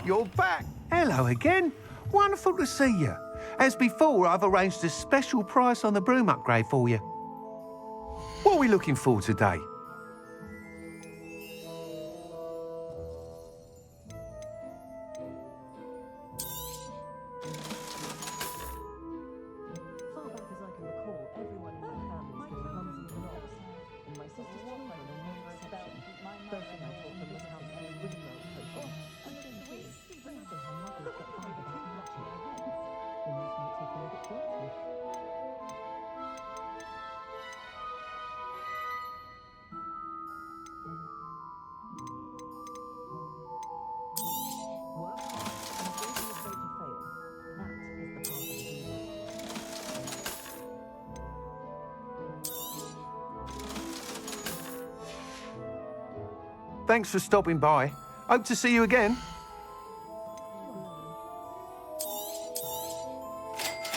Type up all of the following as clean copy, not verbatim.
you're back. Hello again. Wonderful to see you. As before, I've arranged a special price on the broom upgrade for you. What are we looking for today? Thanks for stopping by. Hope to see you again.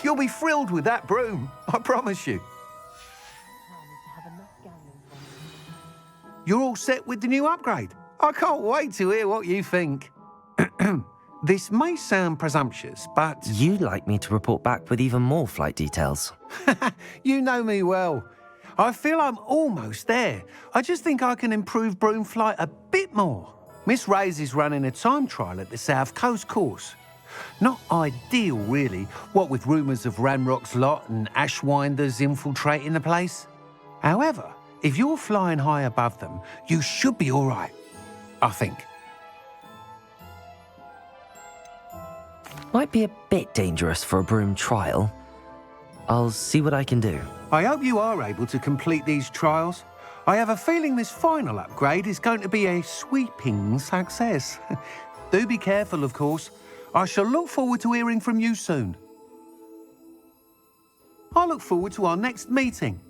You'll be thrilled with that broom, I promise you. You're all set with the new upgrade. I can't wait to hear what you think. This may sound presumptuous, but... You'd like me to report back with even more flight details. You know me well. I feel I'm almost there. I just think I can improve broom flight a bit more. Miss Ray's is running a time trial at the South Coast course. Not ideal, really, what with rumours of Ranrock's lot and Ashwinders infiltrating the place. However, if you're flying high above them, you should be all right, I think. Might be a bit dangerous for a broom trial. I'll see what I can do. I hope you are able to complete these trials. I have a feeling this final upgrade is going to be a sweeping success. Do be careful, of course. I shall look forward to hearing from you soon. I look forward to our next meeting.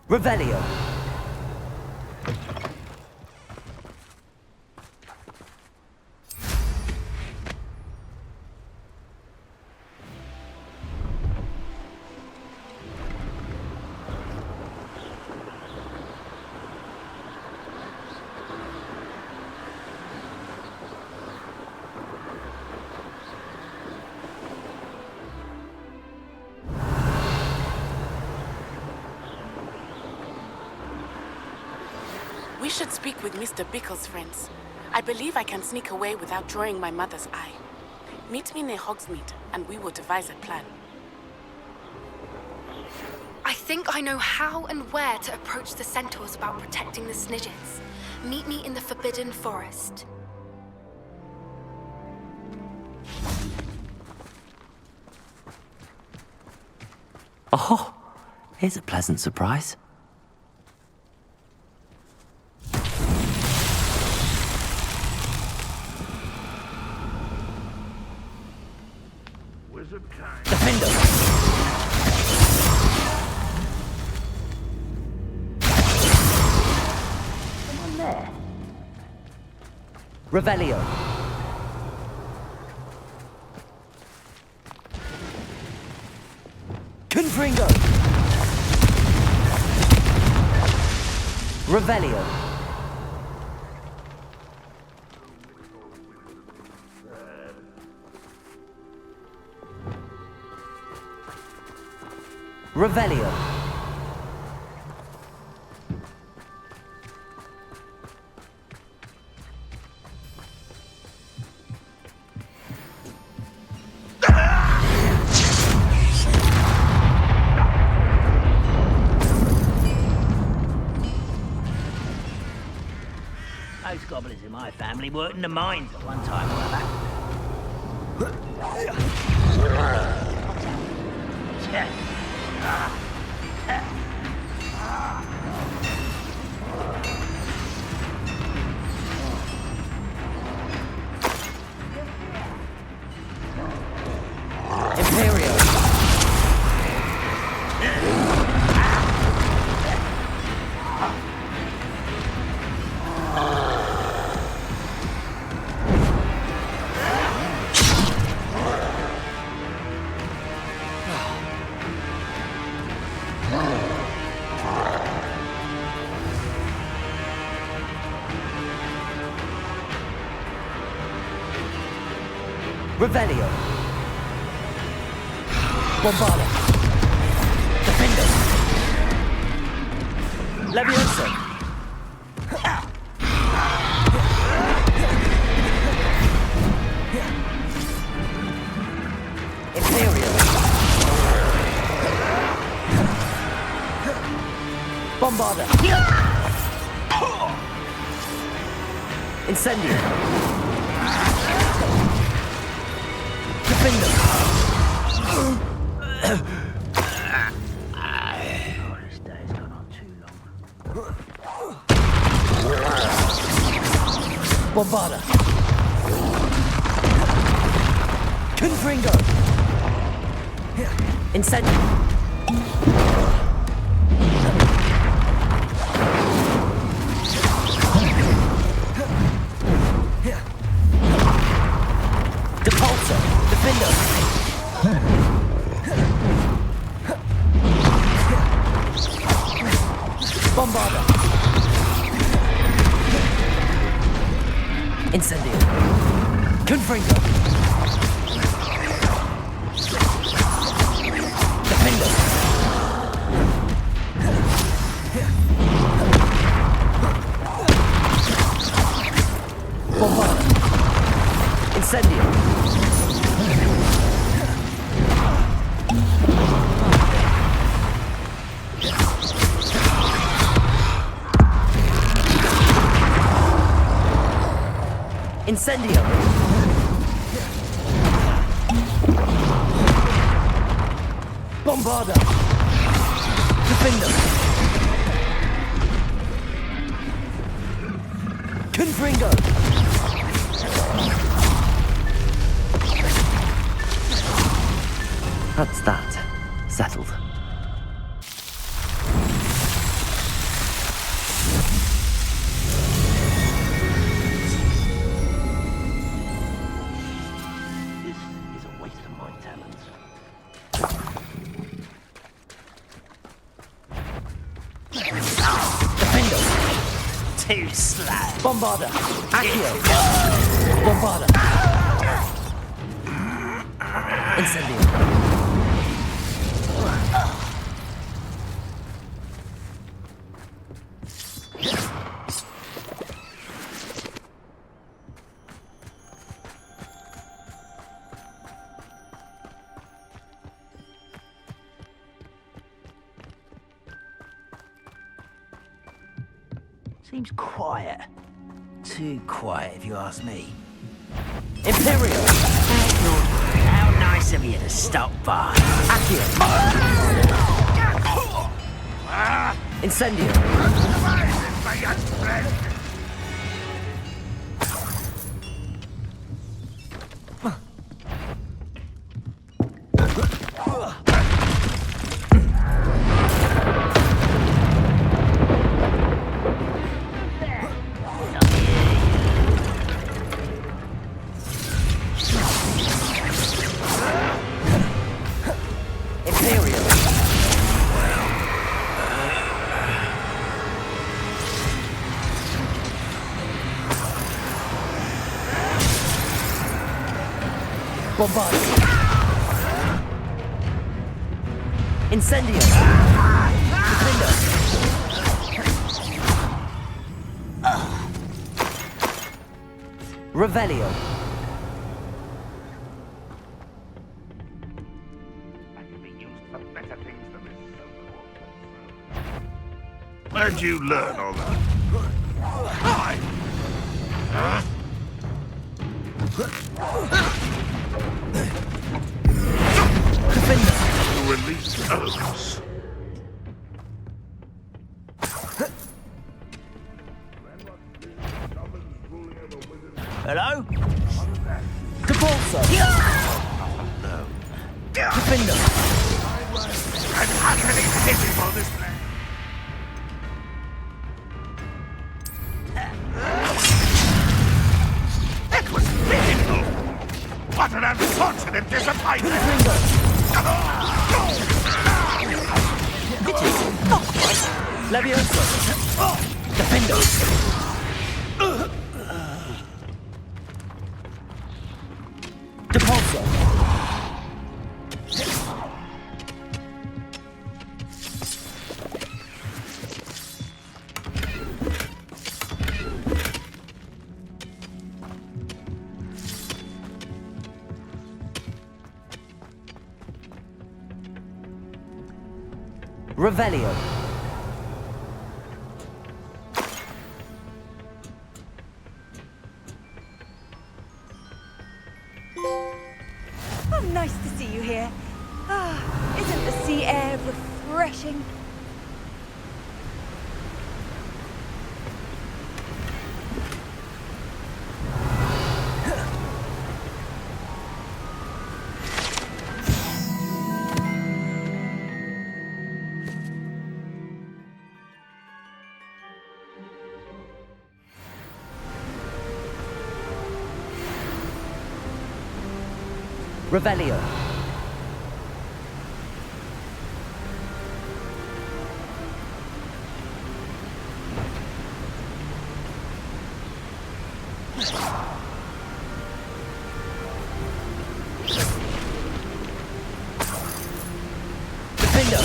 Revelio. We should speak with Mr. Bickle's friends. I believe I can sneak away without drawing my mother's eye. Meet me near Hogsmeade, and we will devise a plan. I think I know how and where to approach the centaurs about protecting the Snidgets. Meet me in the Forbidden Forest. Oh, here's a pleasant surprise. Defender! Someone there. Revelio. Confringo. Revelio. Revelio. goblins in my family worked in the mines at one time or other. Imperial. Revelio. Bombarda. Defender. Leviosa. Imperial. Bombarda. Incendio. Defender. This day's gone on too long. Bombarda. Confringo. Incendio. Depulsor. Defender. Bombarda. Incendio. Confringo. Defender. Bombarda. Incendio. Incendio. Bombarda. Defender. Confringo. That's that. Settled. This is a waste of my talents. Defender. Too slow. Bombarda. Accio. Bombarda. Incendio. Seems quiet. Too quiet, if you ask me. Imperial. How nice of you to stop by. Accio. Incendio. Bombarda. Incendio. Defender. Revelio. Where'd you learn all that? Hi! To release elements. Hello? Depulso! No. Defender! I'm utterly pity for this place. That was pitiful. What an unfortunate disappointment. Levioso! Defender! Depulso! Revelio. Oh, nice to see you here. Ah, isn't the sea air refreshing? Revelio. Defender.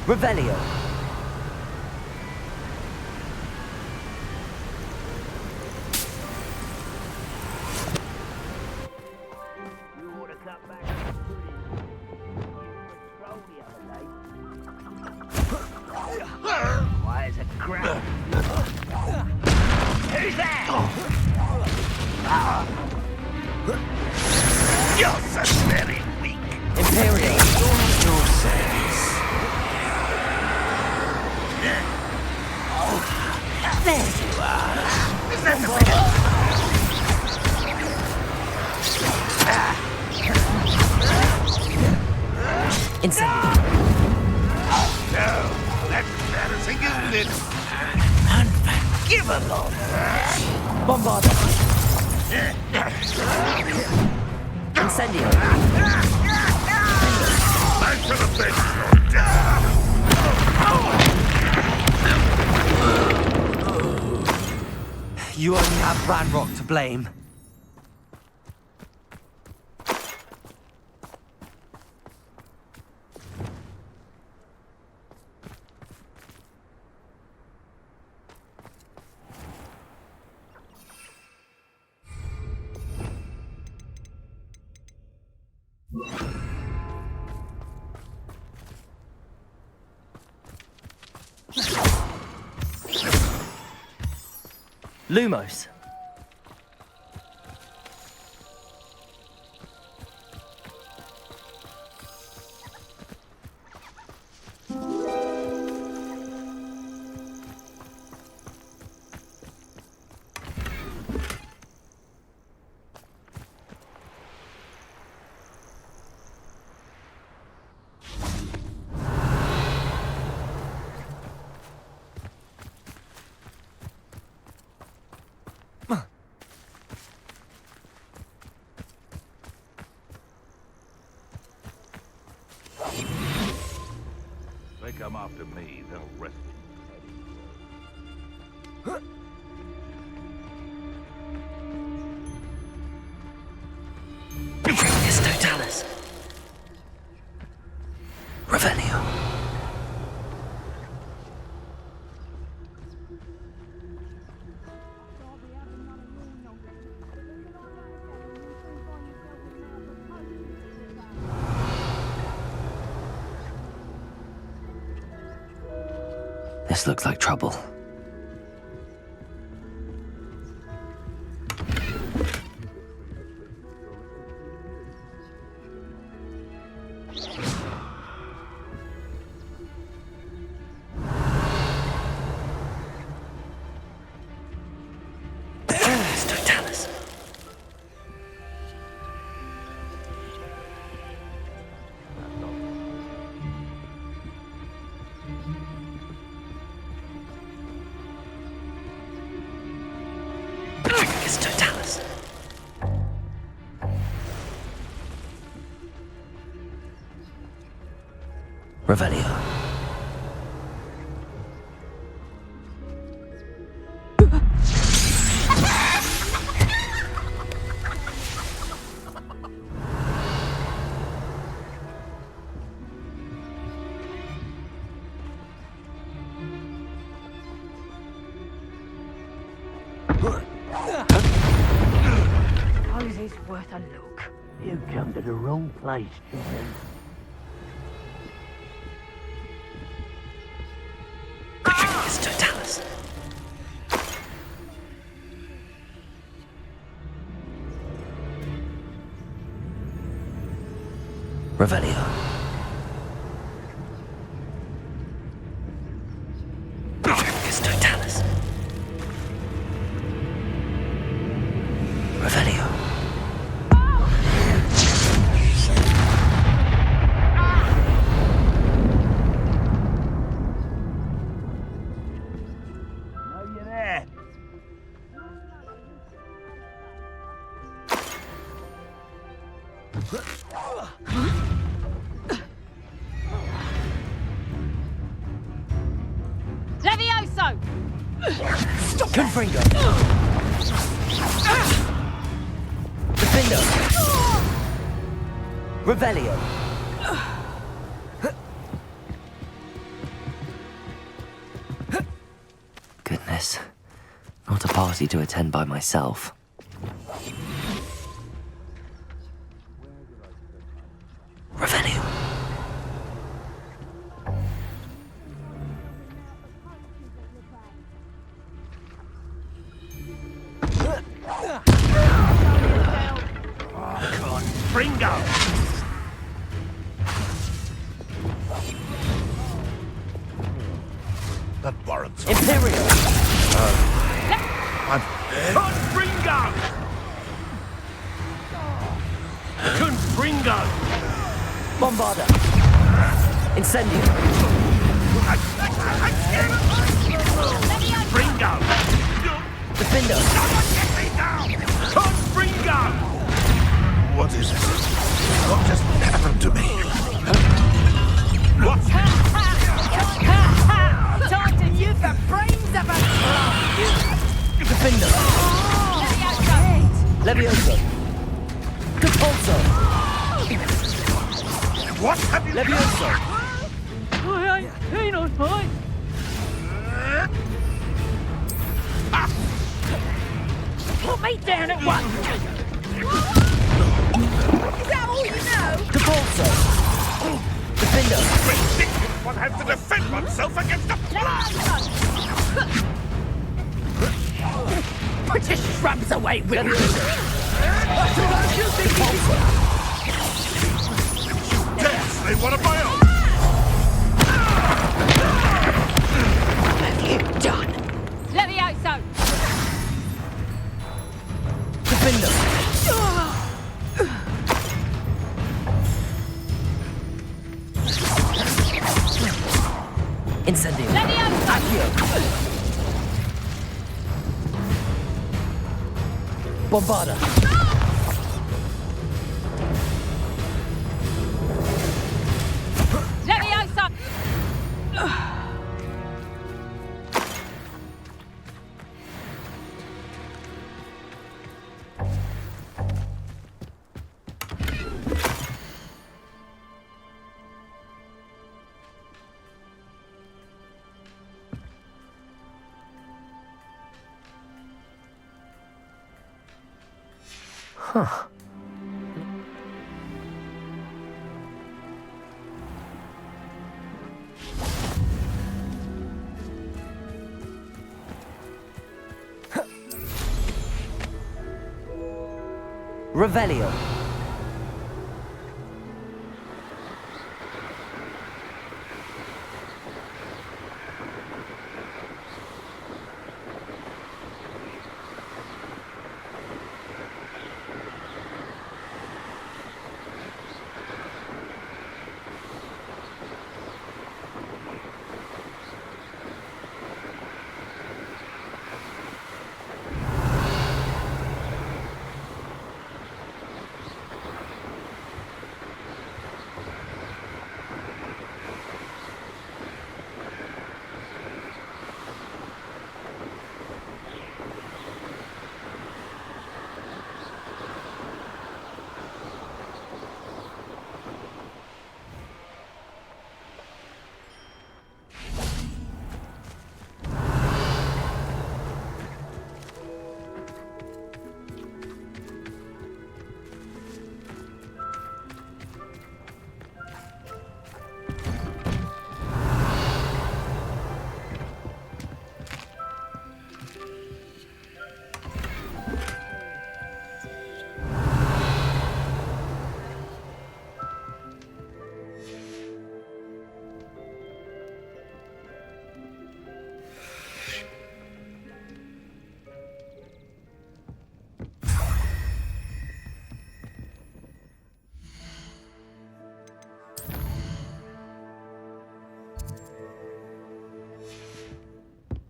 Revelio. You ought to cut back on the pudding. You patrol the other day. Why is a crap? Who's that? You're so very weak. Imperial. Your service. There you are. Is that the way? Incendio. No, that's embarrassing, isn't it? Unforgivable. Bombardo. Incendio. Back to the bench. You only have Ranrock to blame. Lumos. They come after me, they'll rest It's Totalis. Revelio. This looks like trouble. Revelio. Suppose it's worth a look. You've come to the wrong place, children. Totalis. Revelio. Totalis. Revelio. Levioso! Confringo. Defendo. Revelio. Goodness. Not a party to attend by myself. Revelio. Fringo! That warrants it. Imperial. Confringo! Confringo! Bombarda. Incendio. Fringo! Defendo. Get me down! Confringo! What is this? What just happened to me? What? Time to use the brains of a club! Defendo. Levioso. Capulso. What have you Levioso. He knows mine! Put me down at once! Is that all you know? Capulso. Defendo. ridiculous? One has to defend oneself against a British shrubs away with you! dare slay one of my own! What have you done? Levioso! Defendo. Incendio. Levioso! Accio. Bombarda. Levioso! Huh. Revelio.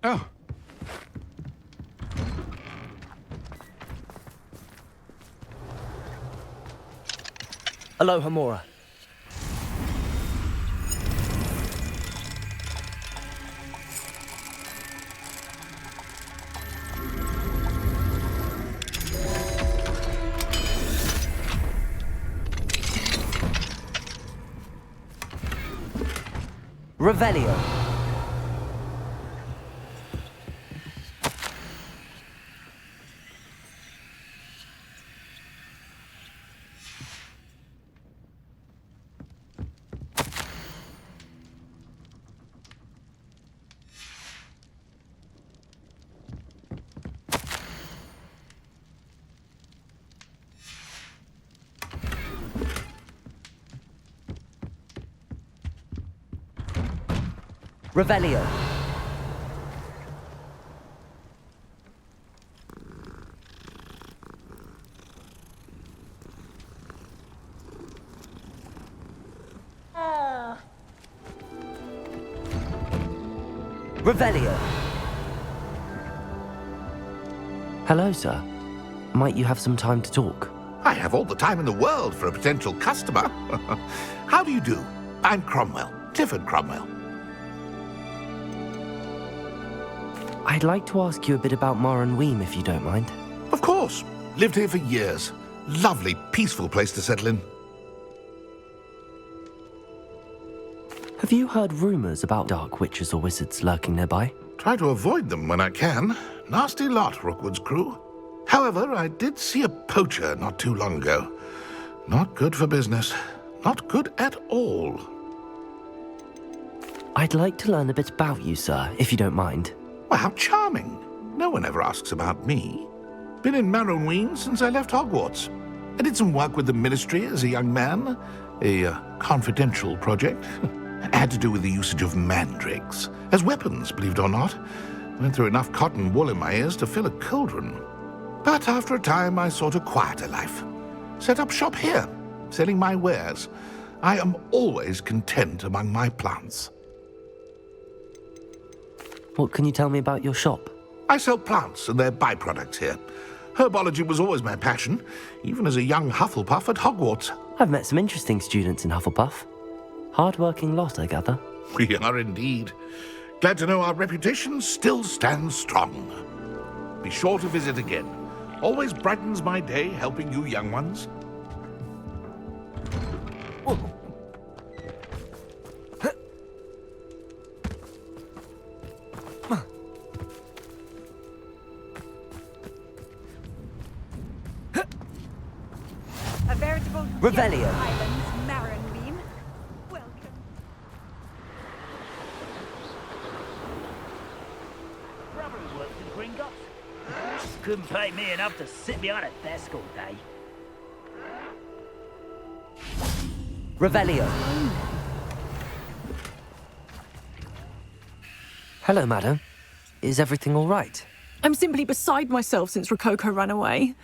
Oh, Aloha Mora. Revelio. Revelio. Revelio. Hello, sir. Might you have some time to talk? I have all the time in the world for a potential customer. How do you do? I'm Cromwell, Clifford Cromwell. I'd like to ask you a bit about Mar and Weem, if you don't mind. Of course. Lived here for years. Lovely, peaceful place to settle in. Have you heard rumours about dark witches or wizards lurking nearby? Try to avoid them when I can. Nasty lot, Rookwood's crew. However, I did see a poacher not too long ago. Not good for business. Not good at all. I'd like to learn a bit about you, sir, if you don't mind. Well, how charming. No one ever asks about me. Been in Marrowween since I left Hogwarts. I did some work with the Ministry as a young man. A confidential project. Had to do with the usage of mandrakes. As weapons, believe it or not. Went through enough cotton wool in my ears to fill a cauldron. But after a time, I sought a quieter life. Set up shop here, selling my wares. I am always content among my plants. What can you tell me about your shop? I sell plants and their byproducts here. Herbology was always my passion, even as a young Hufflepuff at Hogwarts. I've met some interesting students in Hufflepuff. Hard-working lot, I gather. We are indeed. Glad to know our reputation still stands strong. Be sure to visit again. Always brightens my day helping you young ones. A veritable Revelio. Islands, Marrenbeam. Welcome. Probably works in Gringotts. Couldn't pay me enough to sit behind a desk all day. Revelio. Hello, madam. Is everything all right? I'm simply beside myself since Rococo ran away.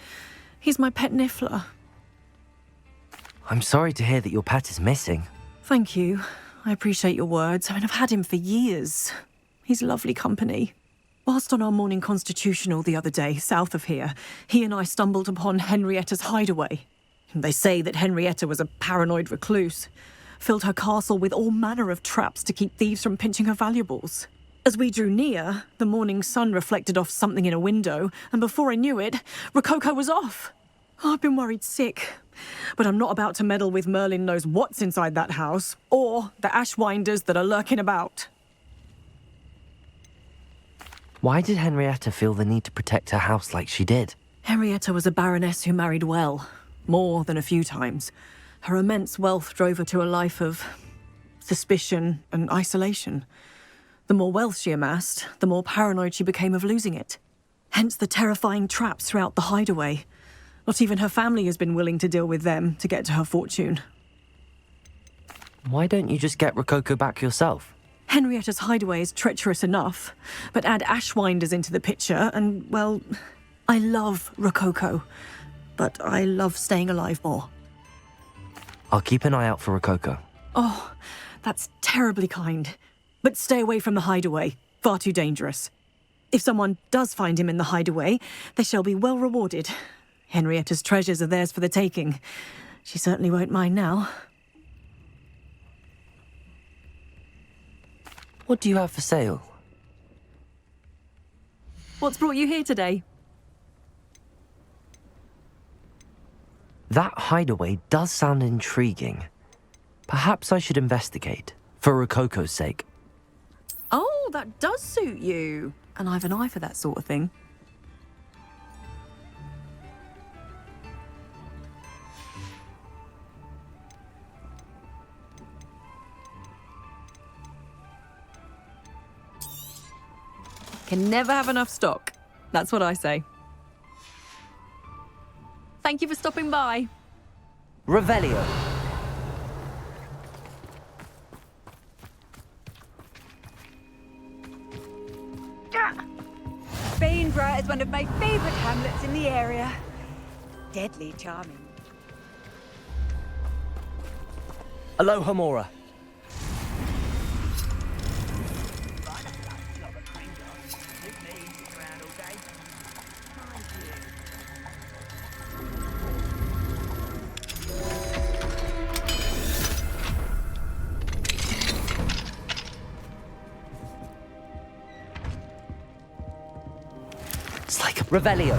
He's my pet Niffler. I'm sorry to hear that your pet is missing. Thank you. I appreciate your words. I mean, I've had him for years. He's lovely company. Whilst on our morning constitutional the other day, south of here, he and I stumbled upon Henrietta's hideaway. They say that Henrietta was a paranoid recluse, filled her castle with all manner of traps to keep thieves from pinching her valuables. As we drew near, the morning sun reflected off something in a window, and before I knew it, Rococo was off. I've been worried sick, but I'm not about to meddle with Merlin knows what's inside that house, or the ashwinders that are lurking about. Why did Henrietta feel the need to protect her house like she did? Henrietta was a baroness who married well, more than a few times. Her immense wealth drove her to a life of suspicion and isolation. The more wealth she amassed, the more paranoid she became of losing it. Hence the terrifying traps throughout the hideaway. Not even her family has been willing to deal with them to get to her fortune. Why don't you just get Rococo back yourself? Henrietta's hideaway is treacherous enough, but add ashwinders into the picture and, well, I love Rococo, but I love staying alive more. I'll keep an eye out for Rococo. Oh, that's terribly kind. But stay away from the hideaway. Far too dangerous. If someone does find him in the hideaway, they shall be well rewarded. Henrietta's treasures are theirs for the taking. She certainly won't mind now. What do you have for sale? What's brought you here today? That hideaway does sound intriguing. Perhaps I should investigate, for Rococo's sake. Oh, that does suit you. And I've an eye for that sort of thing. Can never have enough stock. That's what I say. Thank you for stopping by. Revelio. Bainborough is one of my favourite hamlets in the area. Deadly charming. Aloha Mora. It's like a Revelio.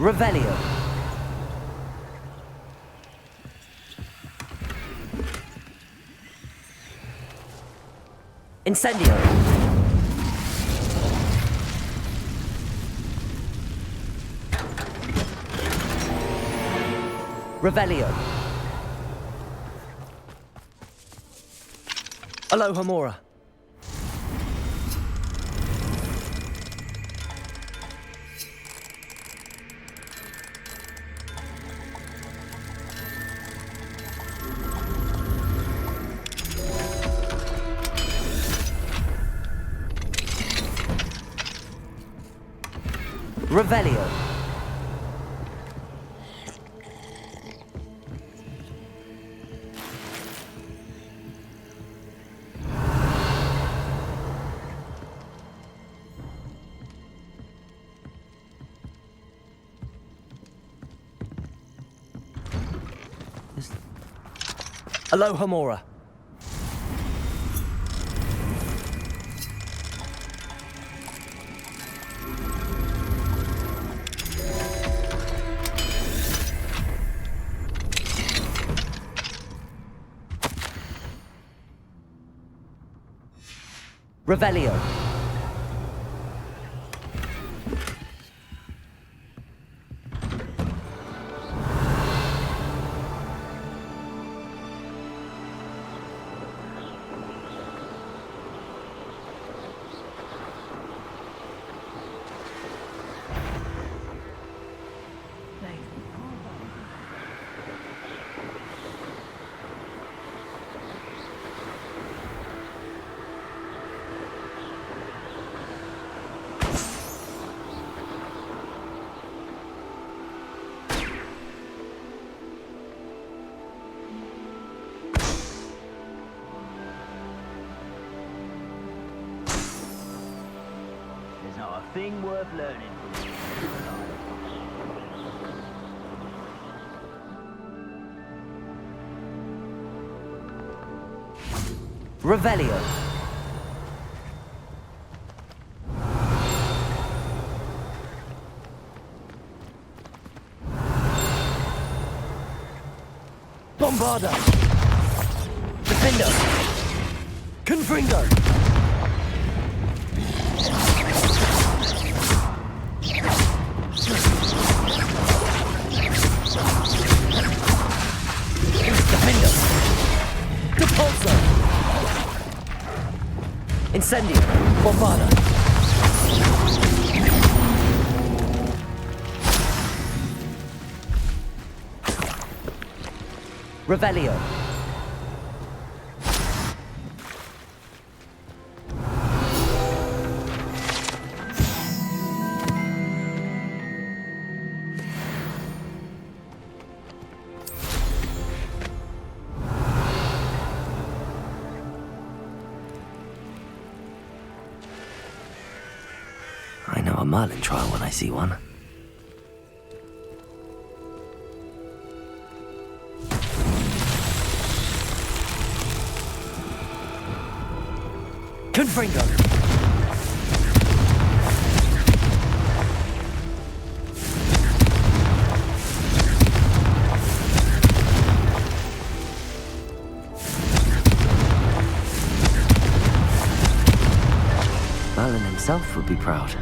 Revelio. Incendio. Revelio. Aloha Mora. Revelio. Aloha Mora. Revelio. There's not a thing worth learning from you. Revelio. Bombarda. Defender. Confringo. Defender. Depulso. Incendio. Bombarda. Revelio. I know a Merlin trial when I see one. Confringo. Merlin himself would be proud.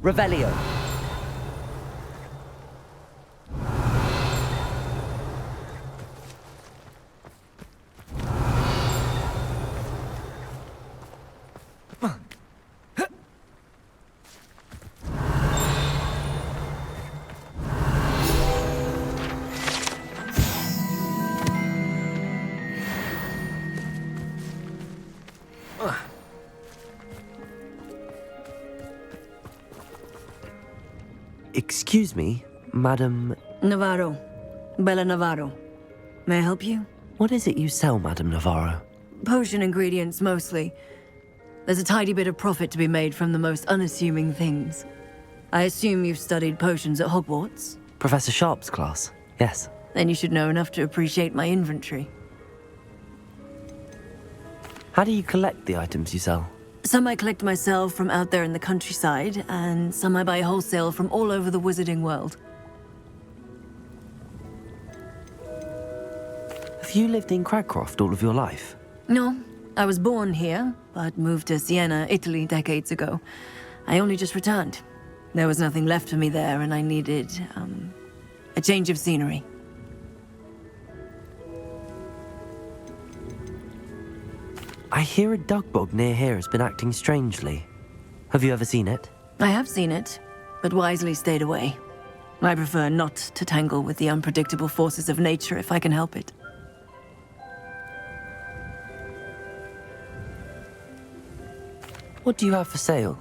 Revelio. Excuse me, Madam... Navarro. Bella Navarro. May I help you? What is it you sell, Madam Navarro? Potion ingredients, mostly. There's a tidy bit of profit to be made from the most unassuming things. I assume you've studied potions at Hogwarts? Professor Sharp's class, yes. Then you should know enough to appreciate my inventory. How do you collect the items you sell? Some I collect myself from out there in the countryside, and some I buy wholesale from all over the wizarding world. Have you lived in Cragcroft all of your life? No, I was born here, but moved to Siena, Italy, decades ago. I only just returned. There was nothing left for me there, and I needed, a change of scenery. I hear a dugbog near here has been acting strangely. Have you ever seen it? I have seen it, but wisely stayed away. I prefer not to tangle with the unpredictable forces of nature if I can help it. What do you have for sale?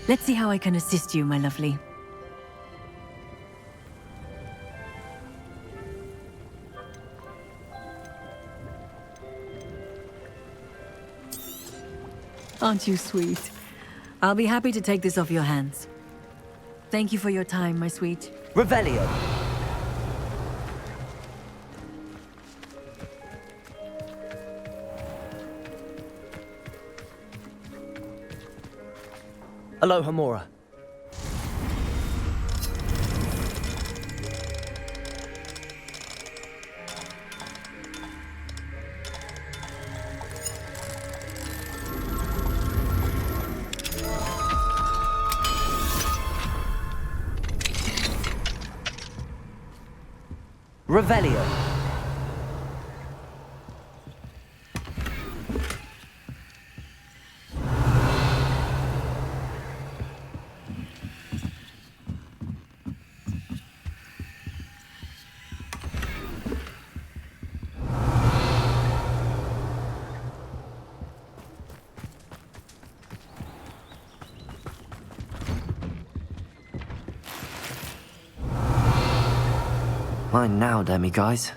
Let's see how I can assist you, my lovely. Aren't you sweet? I'll be happy to take this off your hands. Thank you for your time, my sweet. Revelio. Aloha Mora. Revelio. Mine now, demi guys.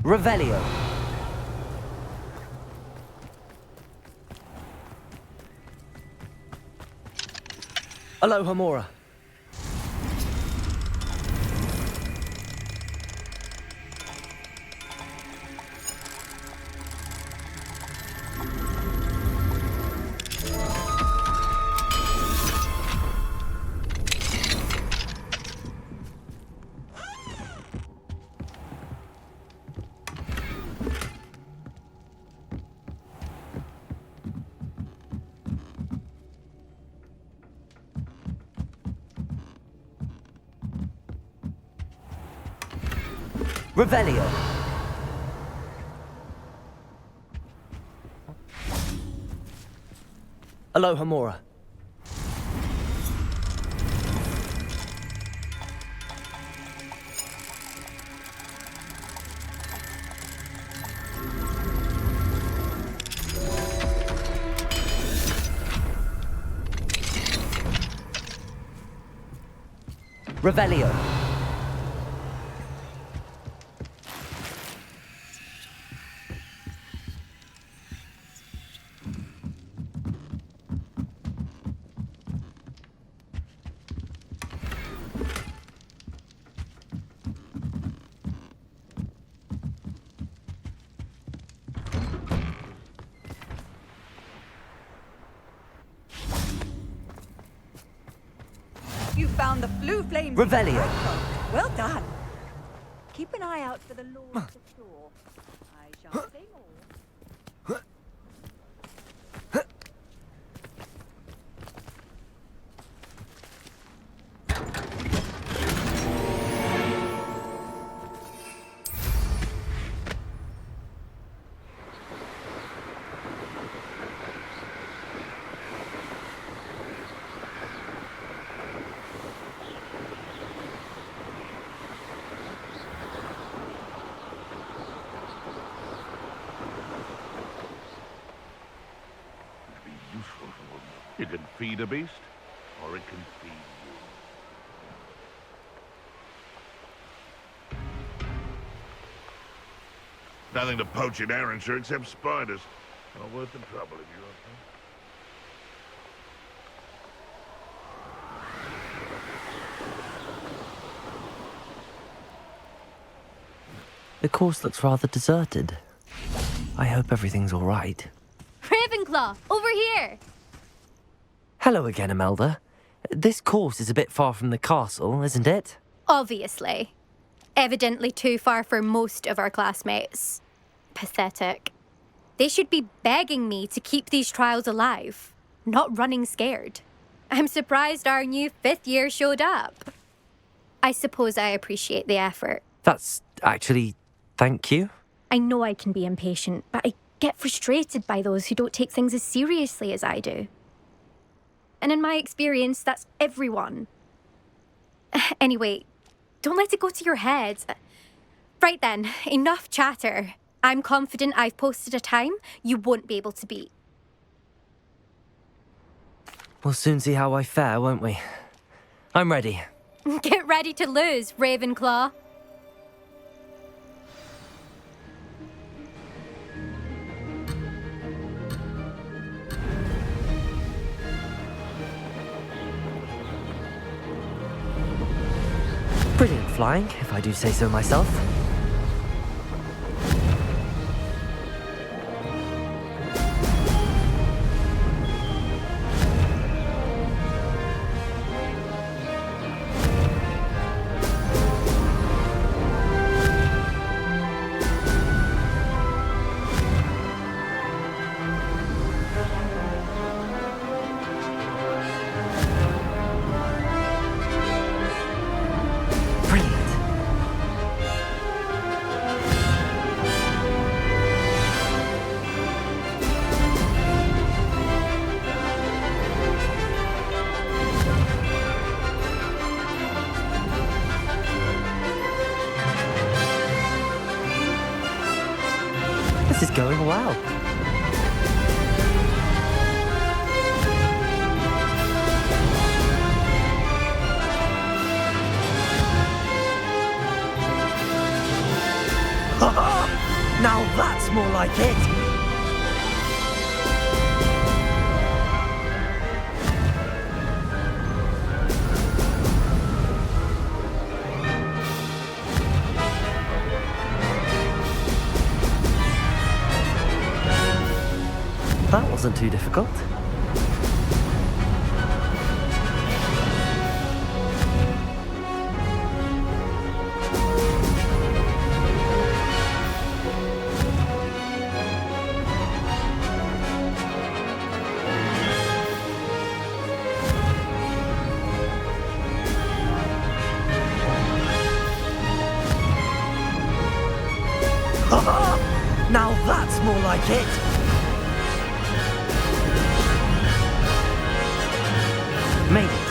Revelio. Aloha Mora. Revelio. Aloha Mora. Revelio. You found the blue flame. Revelio. Well done. Keep an eye out for the Lord of the Shore. I shan't say more. You can feed a beast, or it can feed you. Nothing to poach in Arrynshire except spiders. Not worth the trouble if you ask me. The course looks rather deserted. I hope everything's all right. Ravenclaw, over here! Hello again, Imelda. This course is a bit far from the castle, isn't it? Obviously. Evidently too far for most of our classmates. Pathetic. They should be begging me to keep these trials alive, not running scared. I'm surprised our new 5th year showed up. I suppose I appreciate the effort. That's actually... thank you. I know I can be impatient, but I get frustrated by those who don't take things as seriously as I do. And in my experience, that's everyone. Anyway, don't let it go to your head. Right then, enough chatter. I'm confident I've posted a time you won't be able to beat. We'll soon see how I fare, won't we? I'm ready. Get ready to lose, Ravenclaw. Brilliant flying, if I do say so myself. This is going well. Now that's more like it. That wasn't too difficult. Now that's more like it. Made it.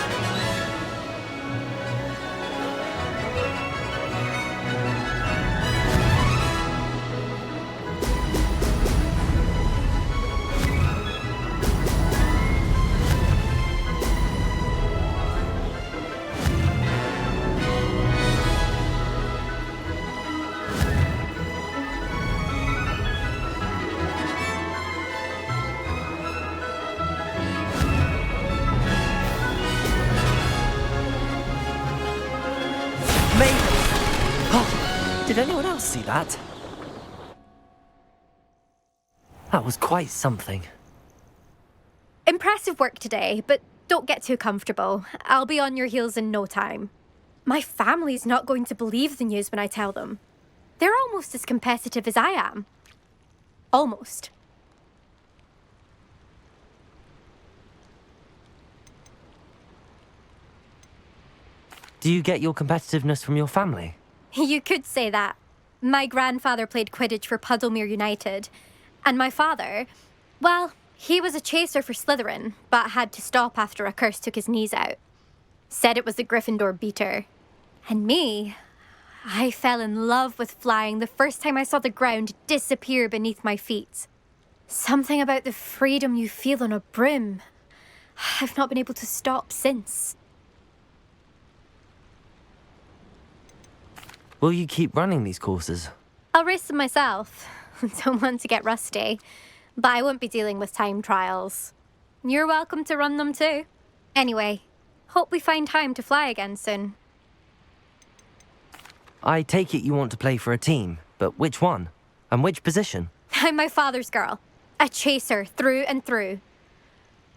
Did anyone else see that? That was quite something. Impressive work today, but don't get too comfortable. I'll be on your heels in no time. My family's not going to believe the news when I tell them. They're almost as competitive as I am. Almost. Do you get your competitiveness from your family? You could say that. My grandfather played Quidditch for Puddlemere United. And my father, well, he was a chaser for Slytherin, but had to stop after a curse took his knees out. Said it was the Gryffindor beater. And me, I fell in love with flying the first time I saw the ground disappear beneath my feet. Something about the freedom you feel on a broom. I've not been able to stop since. Will you keep running these courses? I'll race them myself. Don't want to get rusty. But I won't be dealing with time trials. You're welcome to run them too. Anyway, hope we find time to fly again soon. I take it you want to play for a team, but which one? And which position? I'm my father's girl. A chaser through and through.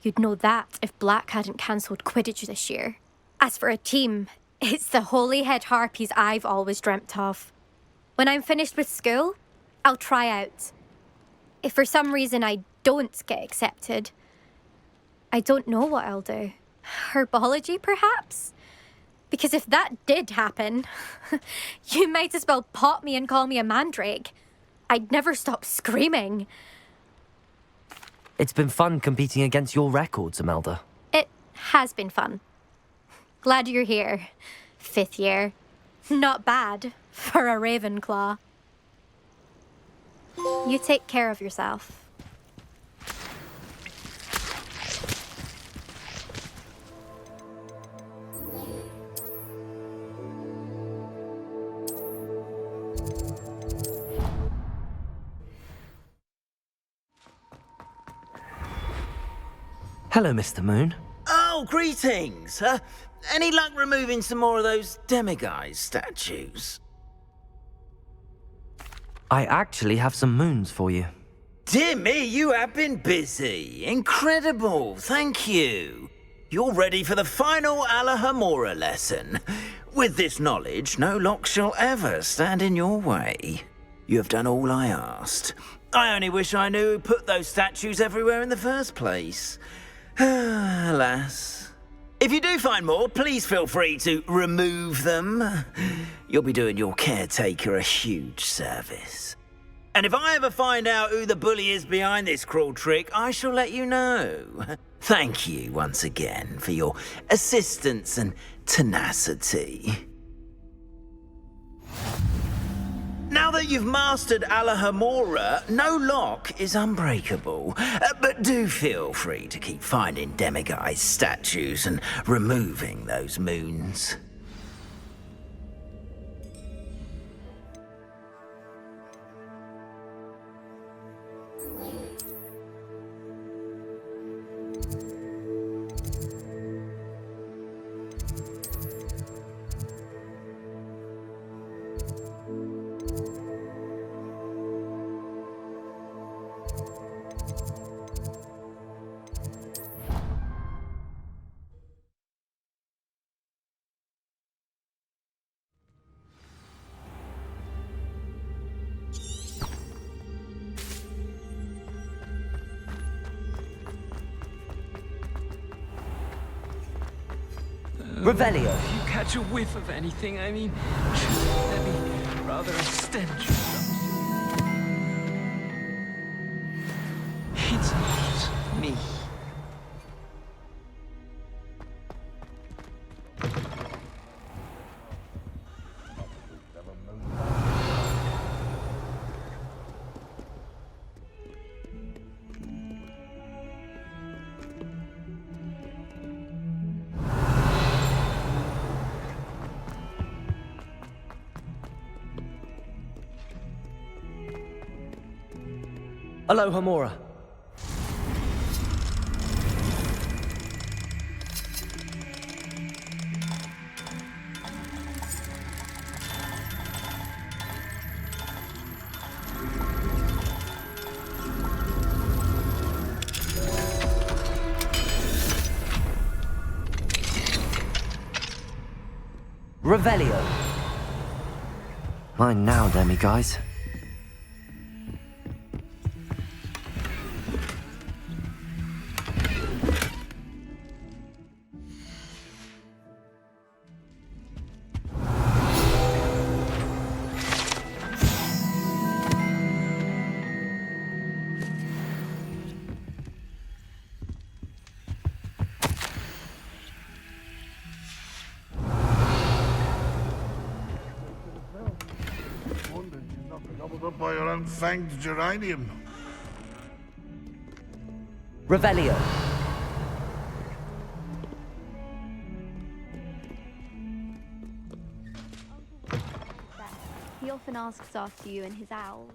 You'd know that if Black hadn't cancelled Quidditch this year. As for a team, it's the Holyhead Harpies I've always dreamt of. When I'm finished with school, I'll try out. If for some reason I don't get accepted, I don't know what I'll do. Herbology, perhaps? Because if that did happen, you might as well pop me and call me a mandrake. I'd never stop screaming. It's been fun competing against your records, Imelda. It has been fun. Glad you're here. 5th year. Not bad for a Ravenclaw. You take care of yourself. Hello, Mr. Moon. Oh, greetings! Any luck removing some more of those demiguise statues? I actually have some moons for you. Dear me, you have been busy. Incredible, thank you. You're ready for the final Alohomora lesson. With this knowledge, no lock shall ever stand in your way. You have done all I asked. I only wish I knew who put those statues everywhere in the first place. Alas. If you do find more, please feel free to remove them. You'll be doing your caretaker a huge service. And if I ever find out who the bully is behind this cruel trick, I shall let you know. Thank you once again for your assistance and tenacity. Now that you've mastered Alohomora, no lock is unbreakable. But do feel free to keep finding demiguise statues and removing those moons. Revelio. If you catch a whiff of anything, I mean, there be rather a stench or something. It's not me. Alohomora. Revelio. Mine now, demiguise. Gobbled up by your own fanged geranium. Revelio. He often asks after you and his owls.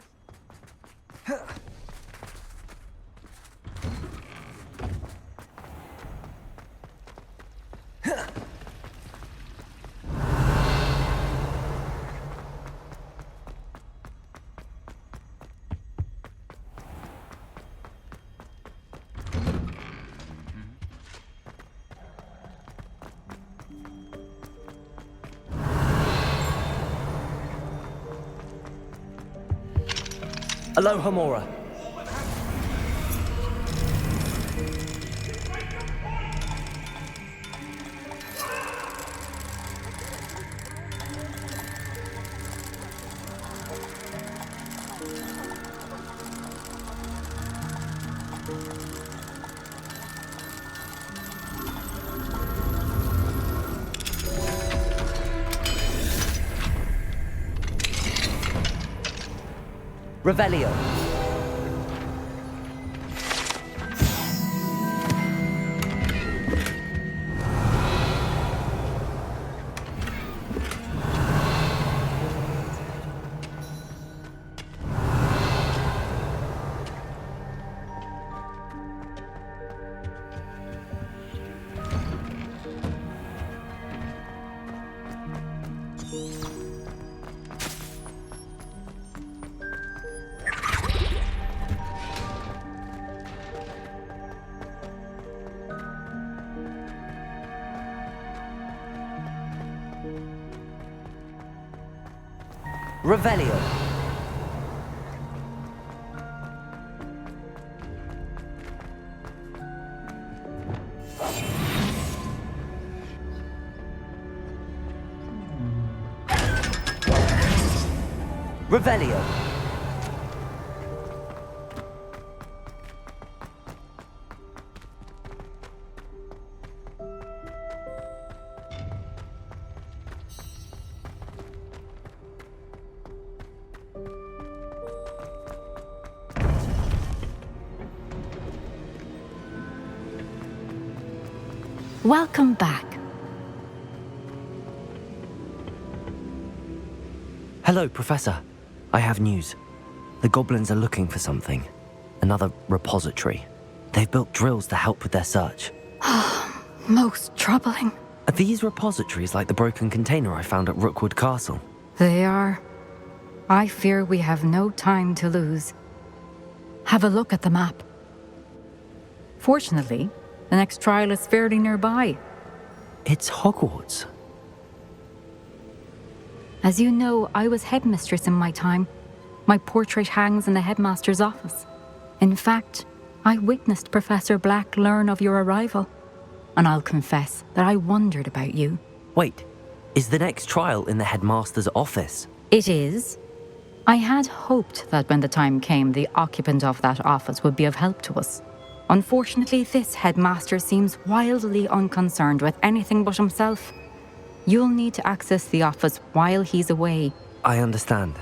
Aloha Mora. Revelio. Revelio. Revelio. Welcome back. Hello, Professor. I have news. The goblins are looking for something. Another repository. They've built drills to help with their search. Most troubling. Are these repositories like the broken container I found at Rookwood Castle? They are. I fear we have no time to lose. Have a look at the map. Fortunately, the next trial is fairly nearby. It's Hogwarts. As you know, I was headmistress in my time. My portrait hangs in the headmaster's office. In fact, I witnessed Professor Black learn of your arrival. And I'll confess that I wondered about you. Wait, is the next trial in the headmaster's office? It is. I had hoped that when the time came, the occupant of that office would be of help to us. Unfortunately, this headmaster seems wildly unconcerned with anything but himself. You'll need to access the office while he's away. I understand.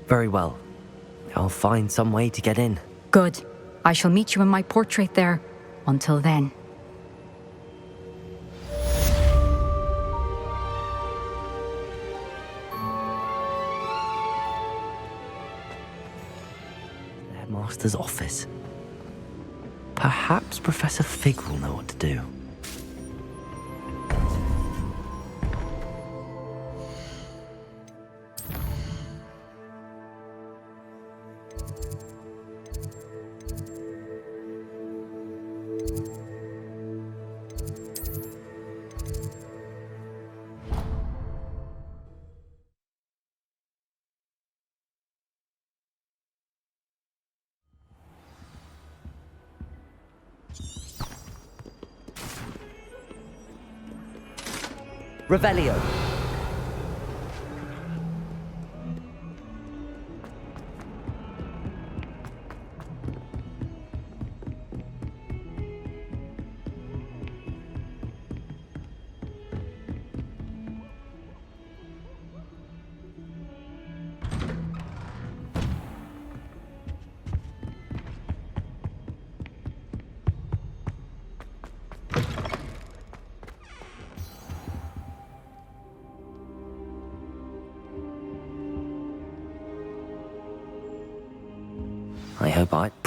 Very well. I'll find some way to get in. Good. I shall meet you in my portrait there. Until then. The headmaster's office. Perhaps Professor Fig will know what to do. Revelio.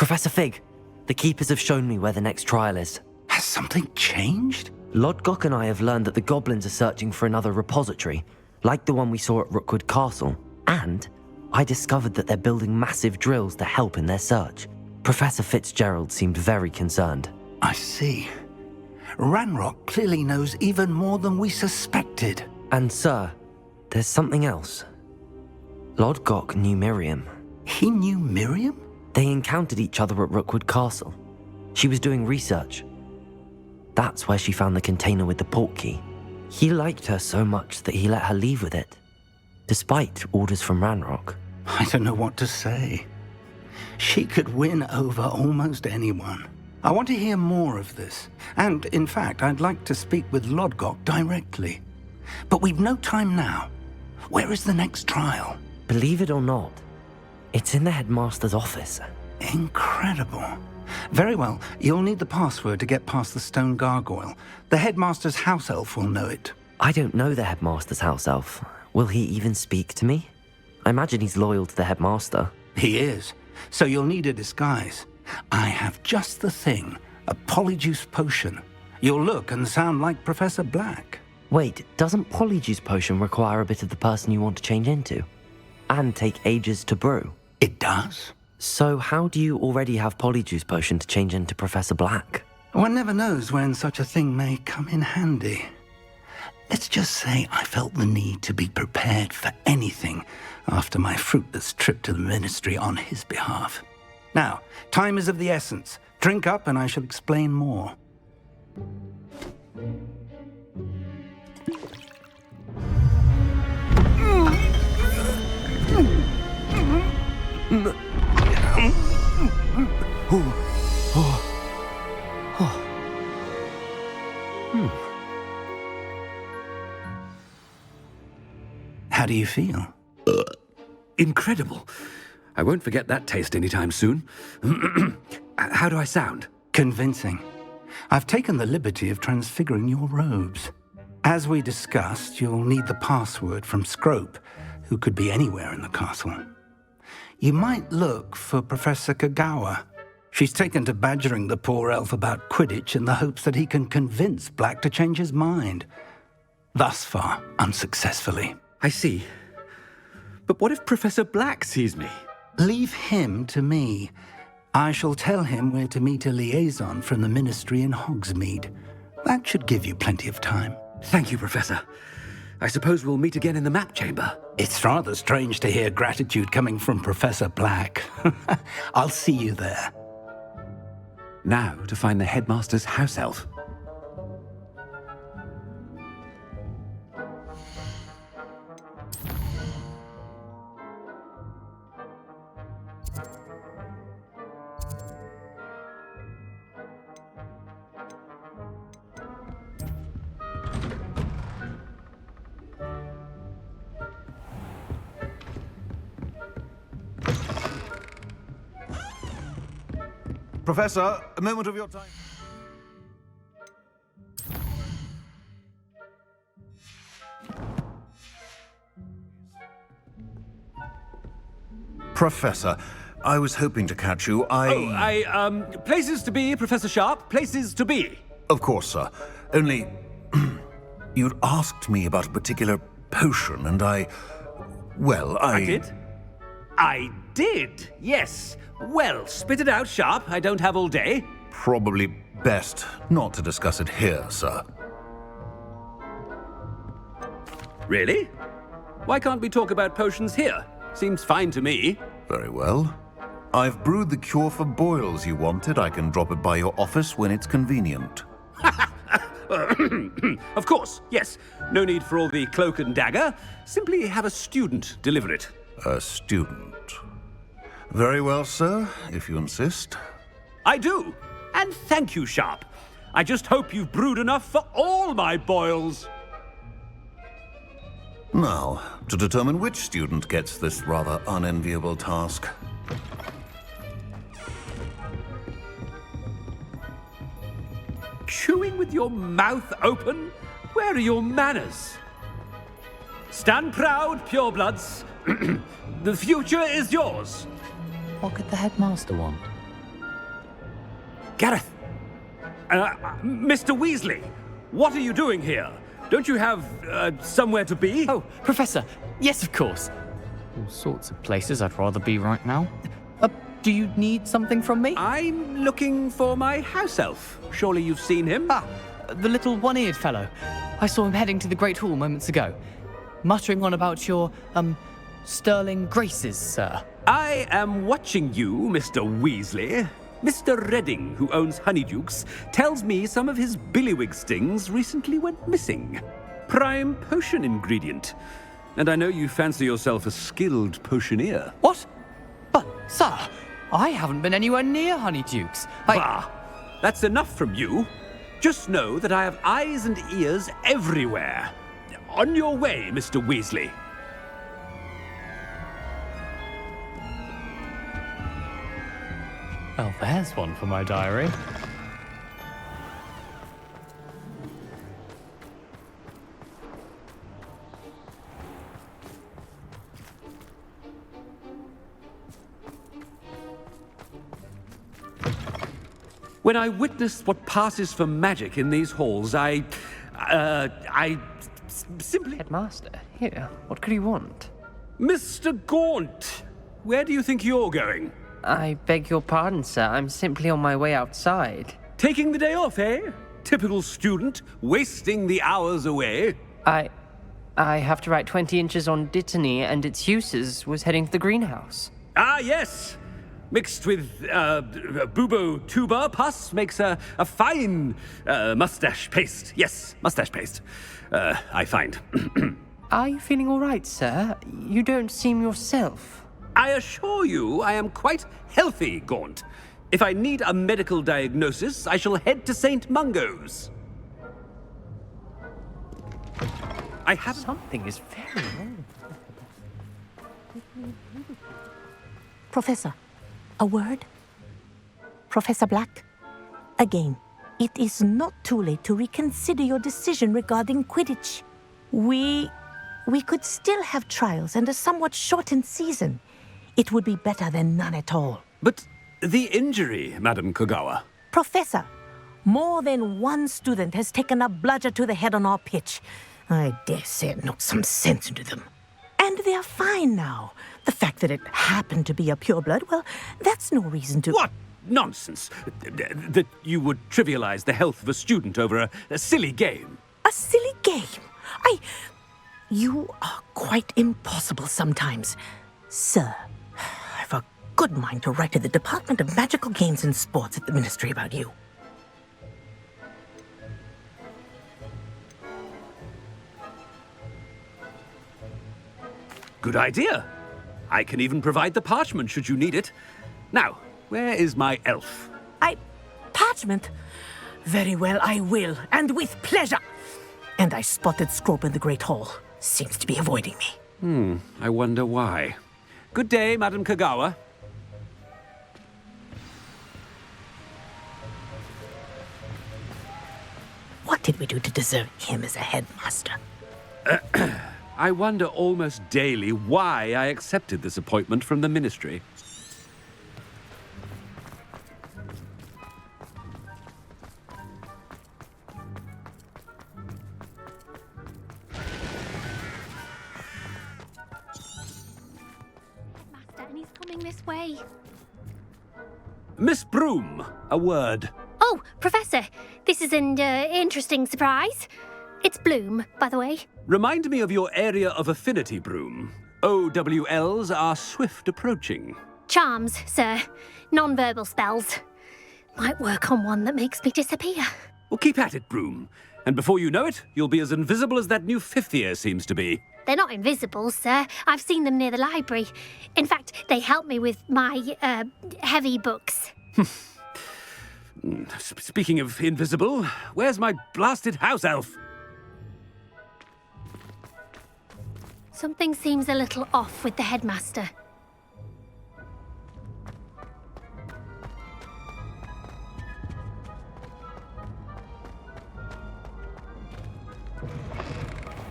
Professor Fig, the Keepers have shown me where the next trial is. Has something changed? Lodgok and I have learned that the goblins are searching for another repository, like the one we saw at Rookwood Castle. And I discovered that they're building massive drills to help in their search. Professor Fitzgerald seemed very concerned. I see. Ranrock clearly knows even more than we suspected. And sir, there's something else. Lodgok knew Miriam. He knew Miriam? They encountered each other at Rookwood Castle. She was doing research. That's where she found the container with the portkey. He liked her so much that he let her leave with it, despite orders from Ranrock. I don't know what to say. She could win over almost anyone. I want to hear more of this. And, in fact, I'd like to speak with Lodgok directly. But we've no time now. Where is the next trial? Believe it or not, it's in the headmaster's office. Incredible. Very well. You'll need the password to get past the stone gargoyle. The headmaster's house elf will know it. I don't know the headmaster's house elf. Will he even speak to me? I imagine he's loyal to the headmaster. He is. So you'll need a disguise. I have just the thing. A Polyjuice potion. You'll look and sound like Professor Black. Wait, doesn't Polyjuice potion require a bit of the person you want to change into? And take ages to brew? It does. So how do you already have Polyjuice potion to change into Professor Black? One never knows when such a thing may come in handy. Let's just say I felt the need to be prepared for anything after my fruitless trip to the Ministry on his behalf. Now, time is of the essence. Drink up and I shall explain more. How do you feel? Incredible. I won't forget that taste anytime soon. How do I sound? Convincing. I've taken the liberty of transfiguring your robes. As we discussed, you'll need the password from Scrope, who could be anywhere in the castle. You might look for Professor Kagawa. She's taken to badgering the poor elf about Quidditch in the hopes that he can convince Black to change his mind. Thus far, unsuccessfully. I see. But what if Professor Black sees me? Leave him to me. I shall tell him where to meet a liaison from the Ministry in Hogsmeade. That should give you plenty of time. Thank you, Professor. I suppose we'll meet again in the map chamber. It's rather strange to hear gratitude coming from Professor Black. I'll see you there. Now to find the headmaster's house elf. Professor, a moment of your time. Professor, I was hoping to catch you. Places to be, Professor Sharp, places to be. Of course, sir. Only, you'd asked me about a particular potion, and I did? I did, yes. Well, spit it out, Sharp. I don't have all day. Probably best not to discuss it here, sir. Really? Why can't we talk about potions here? Seems fine to me. Very well. I've brewed the cure for boils you wanted. I can drop it by your office when it's convenient. Of course, yes. No need for all the cloak and dagger. Simply have a student deliver it. A student? Very well, sir, if you insist. I do. And thank you, Sharp. I just hope you've brewed enough for all my boils. Now, to determine which student gets this rather unenviable task. Chewing with your mouth open? Where are your manners? Stand proud, purebloods. The future is yours. What could the headmaster want? Gareth! Mr. Weasley, what are you doing here? Don't you have, somewhere to be? Oh, Professor, yes, of course. All sorts of places I'd rather be right now. Do you need something from me? I'm looking for my house elf. Surely you've seen him? Ah, the little one-eared fellow. I saw him heading to the Great Hall moments ago, muttering on about your, sterling graces, sir. I am watching you, Mr. Weasley. Mr. Redding, who owns Honeydukes, tells me some of his billywig stings recently went missing. Prime potion ingredient. And I know you fancy yourself a skilled potioneer. What? But, sir, I haven't been anywhere near Honeydukes. Bah! That's enough from you. Just know that I have eyes and ears everywhere. On your way, Mr. Weasley. Well, there's one for my diary. When I witness what passes for magic in these halls, I simply... Headmaster, here, what could you want? Mr. Gaunt, where do you think you're going? I beg your pardon, sir. I'm simply on my way outside. Taking the day off, eh? Typical student, wasting the hours away. I have to write 20 inches on Dittany and its uses. Was heading to the greenhouse. Ah, yes! Mixed with bubo tuber pus makes a fine mustache paste. Yes, mustache paste. I find. Are you feeling all right, sir? You don't seem yourself. I assure you I am quite healthy, Gaunt. If I need a medical diagnosis, I shall head to St. Mungo's. I have... Something is very wrong. Professor, a word? Professor Black, again, it is not too late to reconsider your decision regarding Quidditch. We could still have trials and a somewhat shortened season. It would be better than none at all. But the injury, Madam Kogawa. Professor, more than one student has taken a bludger to the head on our pitch. I dare say it knocked some sense into them. And they're fine now. The fact that it happened to be a pureblood, well, that's no reason to... What nonsense! That you would trivialize the health of a student over a silly game. A silly game? You are quite impossible sometimes. Sir, I've a good mind to write to the Department of Magical Games and Sports at the Ministry about you. Good idea. I can even provide the parchment should you need it. Now, where is my elf? Parchment? Very well, I will, and with pleasure. And I spotted Scrope in the Great Hall. Seems to be avoiding me. I wonder why. Good day, Madam Kogawa. What did we do to deserve him as a headmaster? I wonder almost daily why I accepted this appointment from the Ministry. And he's coming this way. Miss Broom, a word. Oh, Professor, this is an interesting surprise. It's Bloom, by the way. Remind me of your area of affinity, Broom. OWLs are swift approaching. Charms, sir. Non-verbal spells. Might work on one that makes me disappear. Well, keep at it, Broom. And before you know it, you'll be as invisible as that new fifth year seems to be. They're not invisible, sir. I've seen them near the library. In fact, they help me with my, heavy books. Speaking of invisible, where's my blasted house elf? Something seems a little off with the headmaster.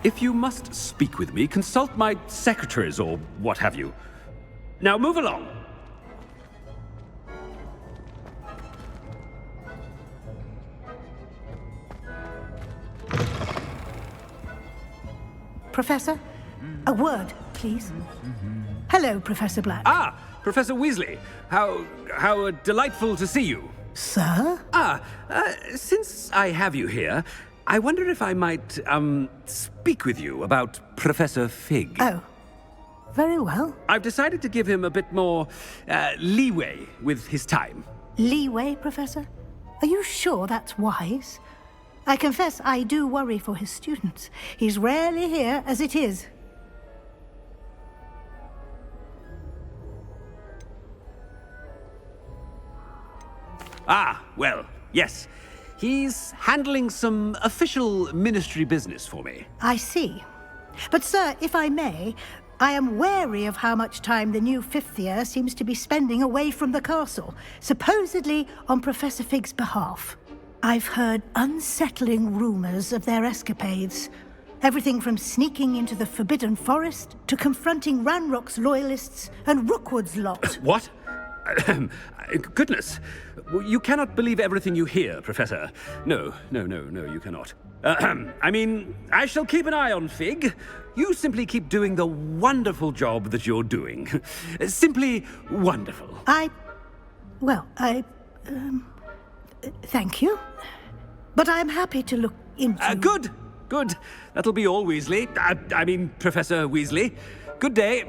If you must speak with me, consult my secretaries or what have you. Now move along. Professor, a word, please. Hello, Professor Black. Ah, Professor Weasley. How delightful to see you. Sir? Since I have you here, I wonder if I might, speak with you about Professor Fig. Oh. very well. I've decided to give him a bit more leeway with his time. Leeway, Professor? Are you sure that's wise? I confess I do worry for his students. He's rarely here as it is. Ah, well, yes. He's handling some official ministry business for me. I see. But, sir, if I may, I am wary of how much time the new fifth year seems to be spending away from the castle, supposedly on Professor Fig's behalf. I've heard unsettling rumors of their escapades. Everything from sneaking into the Forbidden Forest to confronting Ranrock's loyalists and Rookwood's lot. What? Goodness. You cannot believe everything you hear, Professor. No, you cannot. I mean, I shall keep an eye on Fig. You simply keep doing the wonderful job that you're doing. Simply wonderful. Thank you. But I'm happy to look into... Good. That'll be all, Weasley. I mean, Professor Weasley. Good day.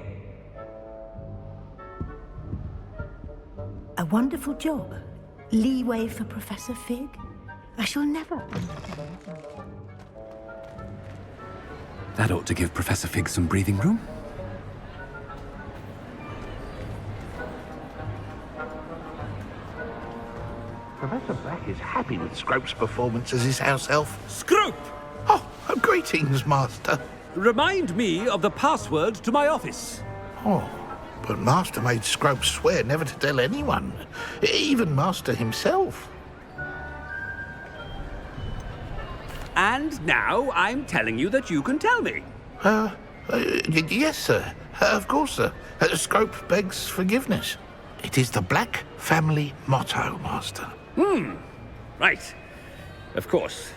A wonderful job. Leeway for Professor Fig. I shall never... That ought to give Professor Fig some breathing room. Professor Black is happy with Scrope's performance as his house elf. Scrope! Oh, greetings, Master. Remind me of the password to my office. Oh, but Master made Scrope swear never to tell anyone, even Master himself. And now I'm telling you that you can tell me. Yes, sir. Of course, sir. Scrope begs forgiveness. It is the Black family motto, Master. Right. Of course.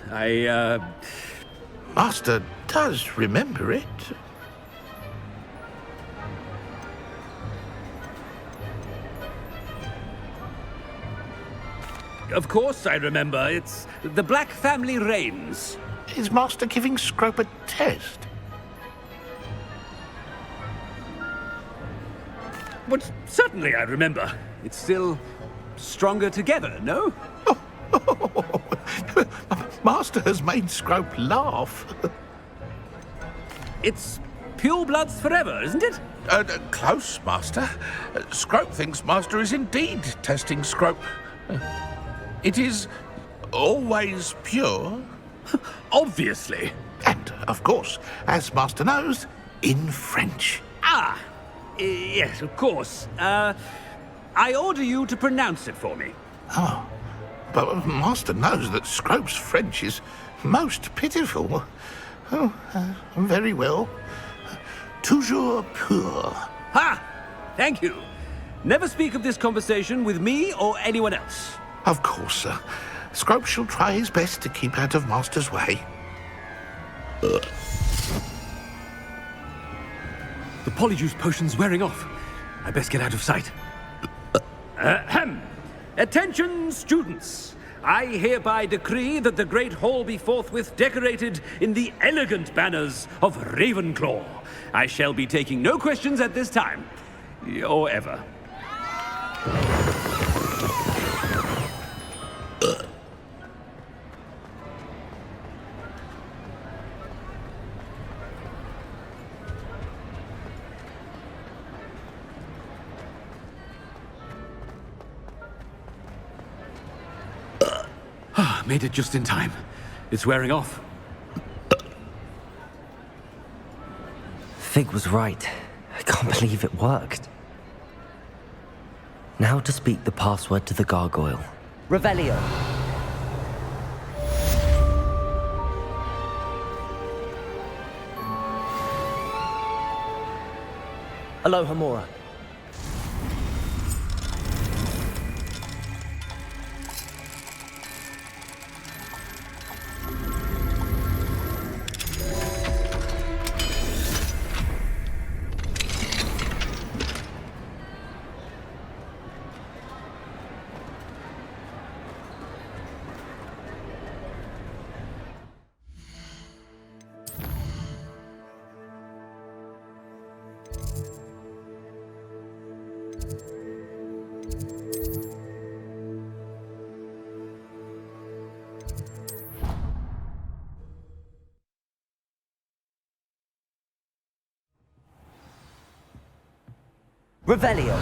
Master does remember it. Of course I remember. It's the Black family reigns. Is Master giving Scrope a test? But certainly I remember. It's still stronger together, no? Master has made Scrope laugh. It's pure bloods forever, isn't it? Close, Master. Scrope thinks Master is indeed testing Scrope. It is always pure. Obviously. And, of course, as Master knows, in French. Yes, of course. I order you to pronounce it for me. Oh, but Master knows that Scrope's French is most pitiful. Oh, very well. Toujours pur. Ha! Thank you. Never speak of this conversation with me or anyone else. Of course, sir. Scrope shall try his best to keep out of Master's way. The Polyjuice potion's wearing off. I best get out of sight. Attention, students! I hereby decree that the Great Hall be forthwith decorated in the elegant banners of Ravenclaw. I shall be taking no questions at this time. Or ever. Made it just in time. It's wearing off. Fig was right. I can't believe it worked. Now to speak the password to the gargoyle. Revelio. Alohomora. Revelio.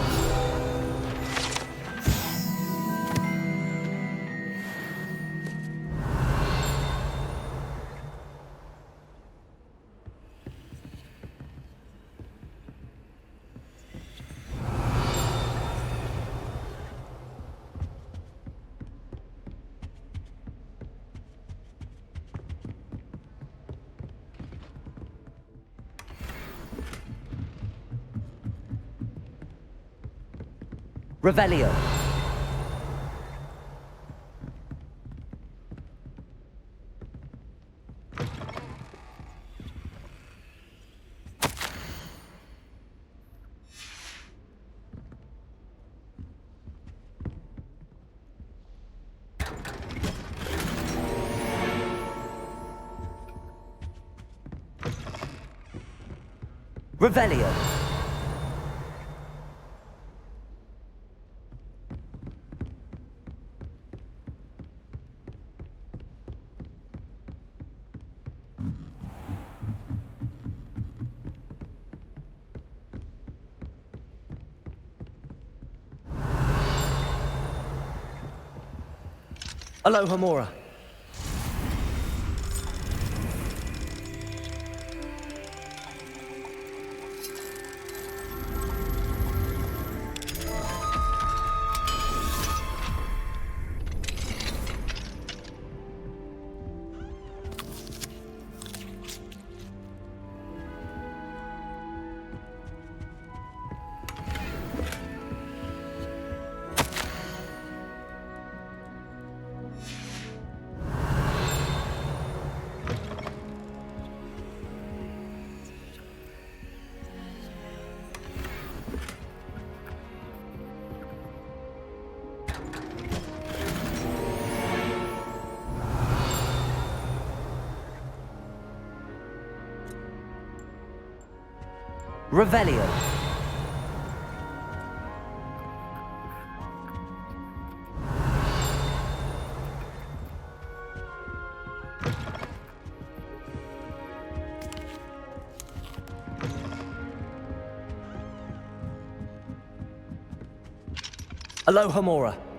Revelio. Revelio. Aloha Mora. Revelio. Aloha Mora.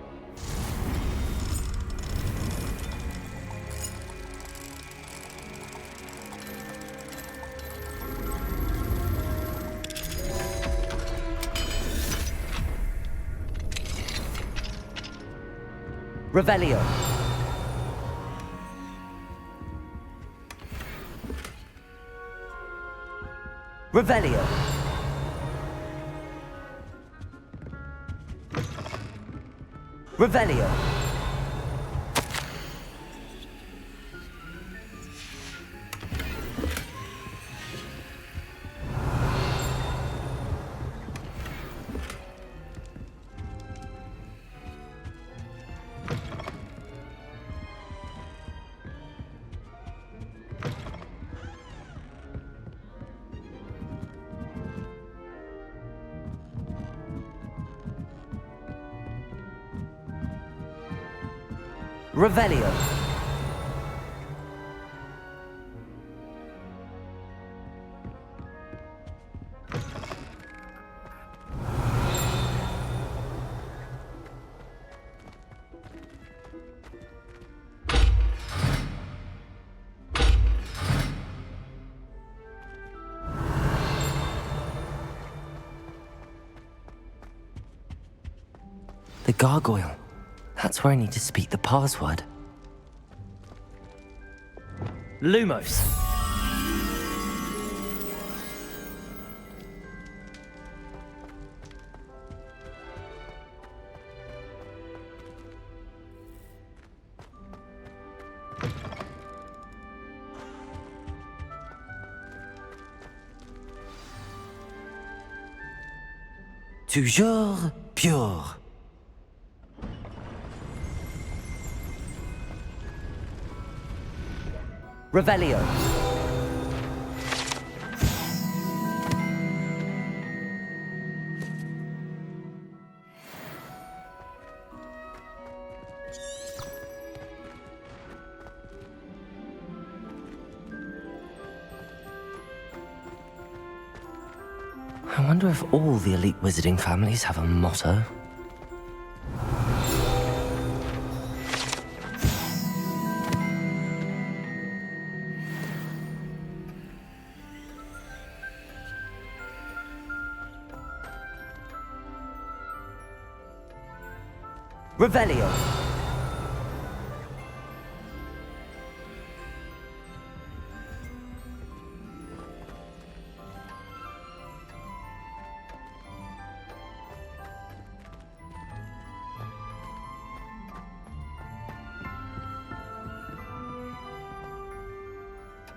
Revelio. Revelio. Revelio. Revelio. The gargoyle. That's where I need to speak the password. Lumos. Toujours pure. Revelio. I wonder if all the elite wizarding families have a motto. Revelio.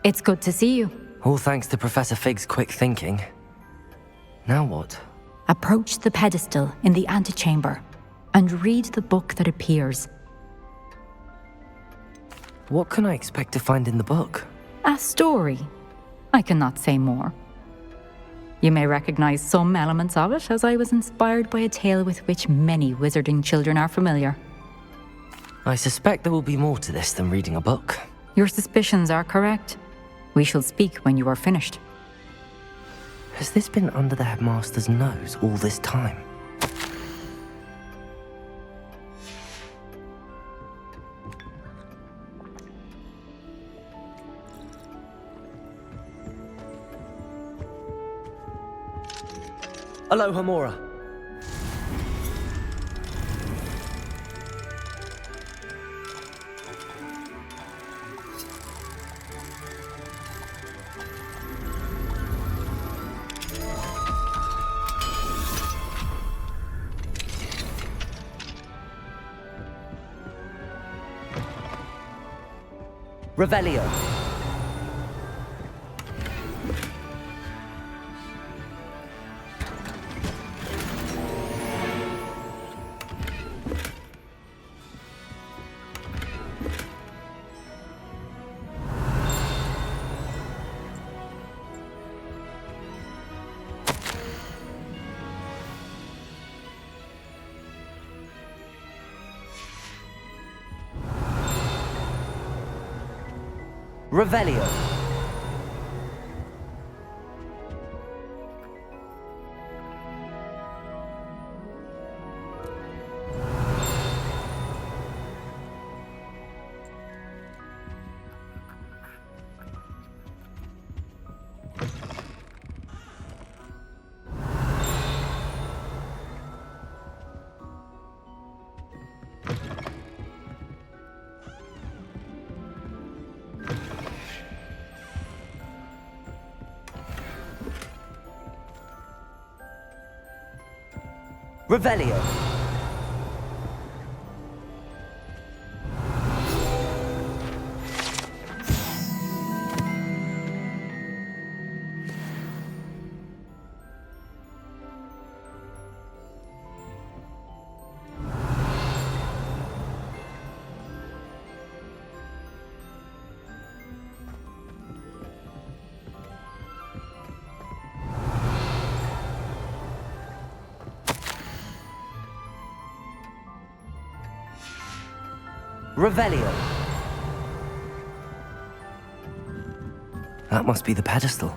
It's good to see you. All thanks to Professor Fig's quick thinking. Now what? Approach the pedestal in the antechamber and read the book that appears. What can I expect to find in the book? A story. I cannot say more. You may recognize some elements of it, as I was inspired by a tale with which many wizarding children are familiar. I suspect there will be more to this than reading a book. Your suspicions are correct. We shall speak when you are finished. Has this been under the headmaster's nose all this time? Aloha Mora. Revelio. Revelio. Revelio. Revelio. That must be the pedestal.